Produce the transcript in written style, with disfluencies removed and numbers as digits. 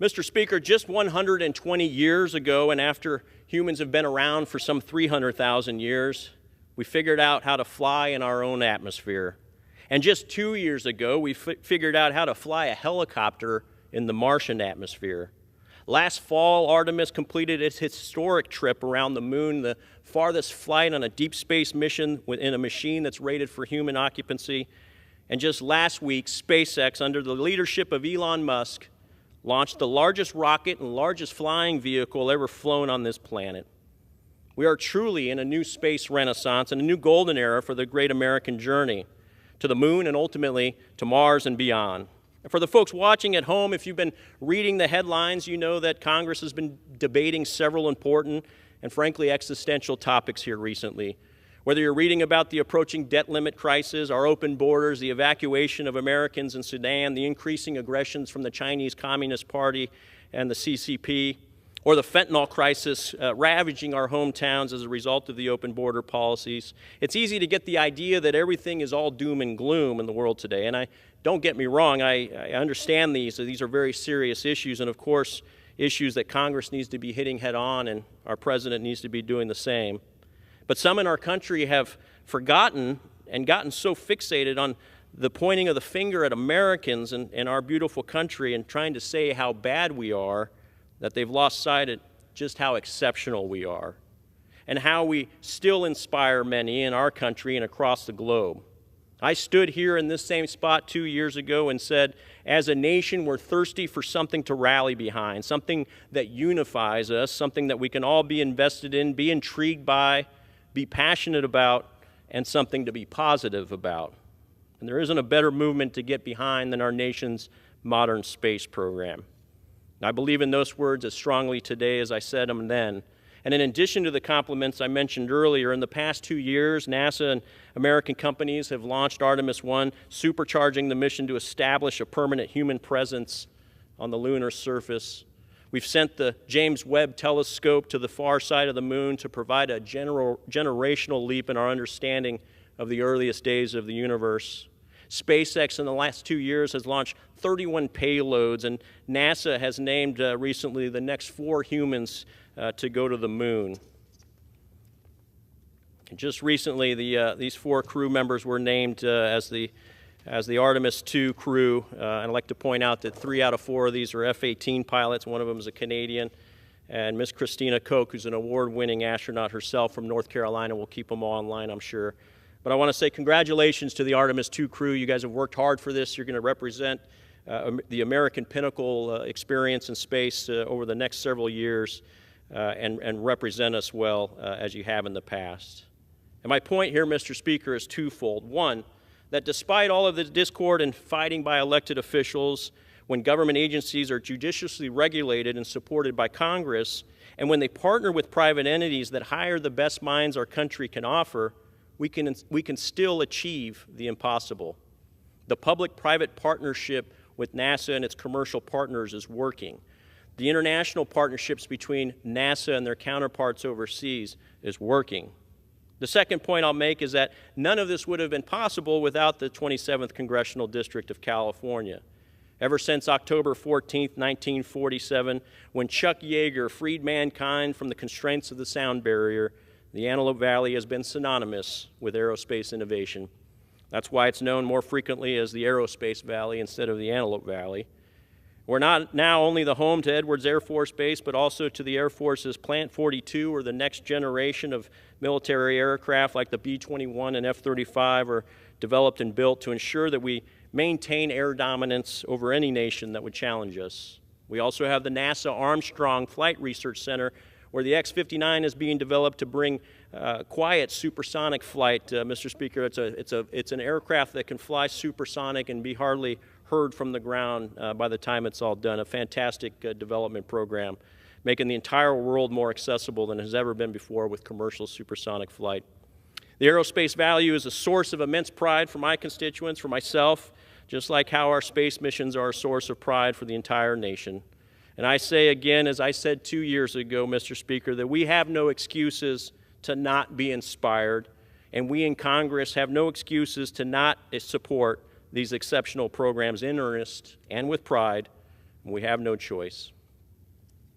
Mr. Speaker, just 120 years ago, and after humans have been around for some 300,000 years, we figured out how to fly in our own atmosphere. And just 2 years ago, we figured out how to fly a helicopter in the Martian atmosphere. Last fall, Artemis completed its historic trip around the moon, the farthest flight on a deep space mission in a machine that's rated for human occupancy. And just last week, SpaceX, under the leadership of Elon Musk, launched the largest rocket and largest flying vehicle ever flown on this planet. We are truly in a new space renaissance and a new golden era for the great American journey to the moon and ultimately to Mars and beyond. And for the folks watching at home, if you've been reading the headlines, you know that Congress has been debating several important and frankly existential topics here recently. Whether you're reading about the approaching debt limit crisis, our open borders, the evacuation of Americans in Sudan, the increasing aggressions from the Chinese Communist Party and the CCP, or the fentanyl crisis ravaging our hometowns as a result of the open border policies, it's easy to get the idea that everything is all doom and gloom in the world today. And don't get me wrong, I understand these are very serious issues, and of course, issues that Congress needs to be hitting head on, and our president needs to be doing the same. But some in our country have forgotten and gotten so fixated on the pointing of the finger at Americans and our beautiful country and trying to say how bad we are that they've lost sight of just how exceptional we are and how we still inspire many in our country and across the globe. I stood here in this same spot 2 years ago and said, as a nation, we're thirsty for something to rally behind, something that unifies us, something that we can all be invested in, be intrigued by, be passionate about, and something to be positive about. And there isn't a better movement to get behind than our nation's modern space program. And I believe in those words as strongly today as I said them then. And in addition to the compliments I mentioned earlier, in the past 2 years, NASA and American companies have launched Artemis I, supercharging the mission to establish a permanent human presence on the lunar surface. We've sent the James Webb Telescope to the far side of the moon to provide a generational leap in our understanding of the earliest days of the universe. SpaceX in the last 2 years has launched 31 payloads, and NASA has named recently the next 4 humans to go to the moon. And just recently, these 4 crew members were named as the Artemis II crew. I'd like to point out that 3 out of 4 of these are F-18 pilots. One of them is a Canadian. And Miss Christina Koch, who's an award-winning astronaut herself from North Carolina, will keep them all online, I'm sure. But I want to say congratulations to the Artemis II crew. You guys have worked hard for this. You're going to represent the American pinnacle experience in space over the next several years and represent us well as you have in the past. And my point here, Mr. Speaker, is twofold. One, that despite all of the discord and fighting by elected officials, when government agencies are judiciously regulated and supported by Congress, and when they partner with private entities that hire the best minds our country can offer, we can still achieve the impossible. The public-private partnership with NASA and its commercial partners is working. The international partnerships between NASA and their counterparts overseas is working. The second point I'll make is that none of this would have been possible without the 27th Congressional District of California. Ever since October 14, 1947, when Chuck Yeager freed mankind from the constraints of the sound barrier, the Antelope Valley has been synonymous with aerospace innovation. That's why it's known more frequently as the Aerospace Valley instead of the Antelope Valley. We're not now only the home to Edwards Air Force Base, but also to the Air Force's Plant 42, or the next generation of military aircraft like the B-21 and F-35 are developed and built to ensure that we maintain air dominance over any nation that would challenge us. We also have the NASA Armstrong Flight Research Center, where the X-59 is being developed to bring quiet supersonic flight. Mr. Speaker, it's an aircraft that can fly supersonic and be hardly heard from the ground by the time it's all done. A fantastic development program, making the entire world more accessible than has ever been before with commercial supersonic flight. The aerospace value is a source of immense pride for my constituents, for myself, just like how our space missions are a source of pride for the entire nation. And I say again, as I said 2 years ago, Mr. Speaker, that we have no excuses to not be inspired, and we in Congress have no excuses to not support these exceptional programs in earnest and with pride We have no choice.